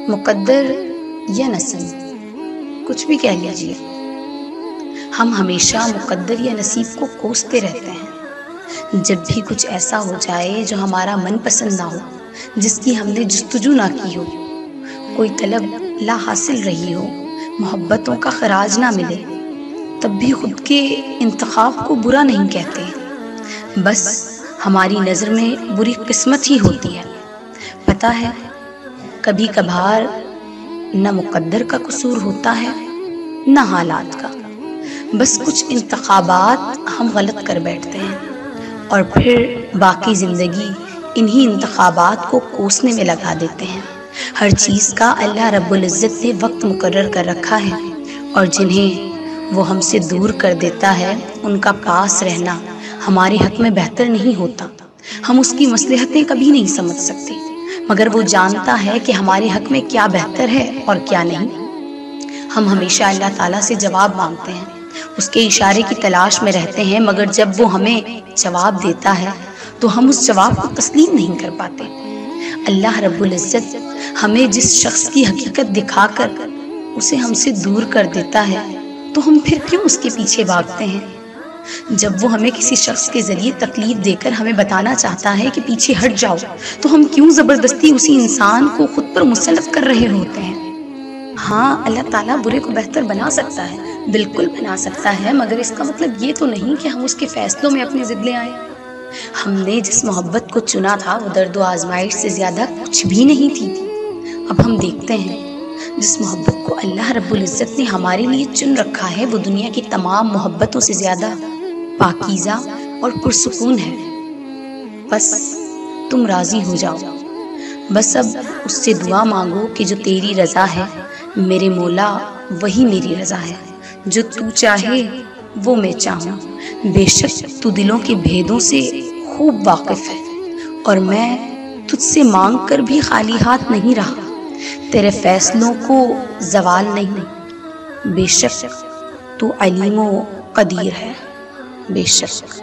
مقدر یا نصیب، کچھ بھی کہہ لیجیے، ہم ہمیشہ مقدر یا نصیب کو کوستے رہتے ہیں۔ جب بھی کچھ ایسا ہو جائے جو ہمارا من پسند نہ ہو، جس کی ہم نے جستجو نہ کی ہو، کوئی طلب لا حاصل رہی ہو، محبتوں کا خراج نہ ملے، تب بھی خود کے انتخاب کو برا نہیں کہتے، بس ہماری نظر میں بری قسمت ہی ہوتی ہے۔ پتہ ہے، کبھی کبھار نہ مقدر کا قصور ہوتا ہے نہ حالات کا، بس کچھ انتخابات ہم غلط کر بیٹھتے ہیں اور پھر باقی زندگی انہی انتخابات کو کوسنے میں لگا دیتے ہیں۔ ہر چیز کا اللہ رب العزت نے وقت مقرر کر رکھا ہے، اور جنہیں وہ ہم سے دور کر دیتا ہے ان کا پاس رہنا ہمارے حق میں بہتر نہیں ہوتا۔ ہم اس کی مصلحتیں کبھی نہیں سمجھ سکتے، مگر وہ جانتا ہے کہ ہمارے حق میں کیا بہتر ہے اور کیا نہیں۔ ہم ہمیشہ اللہ تعالیٰ سے جواب مانگتے ہیں، اس کے اشارے کی تلاش میں رہتے ہیں، مگر جب وہ ہمیں جواب دیتا ہے تو ہم اس جواب کو تسلیم نہیں کر پاتے۔ اللہ رب العزت ہمیں جس شخص کی حقیقت دکھا کر اسے ہم سے دور کر دیتا ہے تو ہم پھر کیوں اس کے پیچھے بھاگتے ہیں؟ جب وہ ہمیں کسی شخص کے ذریعے تکلیف دے کر ہمیں بتانا چاہتا ہے کہ پیچھے ہٹ جاؤ، تو ہم کیوں زبردستی اسی انسان کو خود پر مسلط کر رہے ہوتے ہیں؟ ہاں، اللہ تعالیٰ برے کو بہتر بنا سکتا ہے، بالکل بنا سکتا ہے، مگر اس کا مطلب یہ تو نہیں کہ ہم اس کے فیصلوں میں اپنی ضد لے آئیں۔ ہم نے جس محبت کو چنا تھا وہ درد و آزمائش سے زیادہ کچھ بھی نہیں تھی۔ اب ہم دیکھتے ہیں جس محبت کو اللہ رب العزت نے ہمارے لیے چن رکھا ہے وہ دنیا کی تمام محبتوں سے زیادہ پاکیزہ اور پرسکون ہے۔ بس تم راضی ہو جاؤ، بس اب اس سے دعا مانگو کہ جو تیری رضا ہے میرے مولا وہی میری رضا ہے، جو تو چاہے وہ میں چاہوں۔ بے شک تو دلوں کے بھیدوں سے خوب واقف ہے، اور میں تجھ سے مانگ کر بھی خالی ہاتھ نہیں رہا، تیرے فیصلوں کو زوال نہیں۔ بے شک تو علیم و قدیر ہے، بے شک۔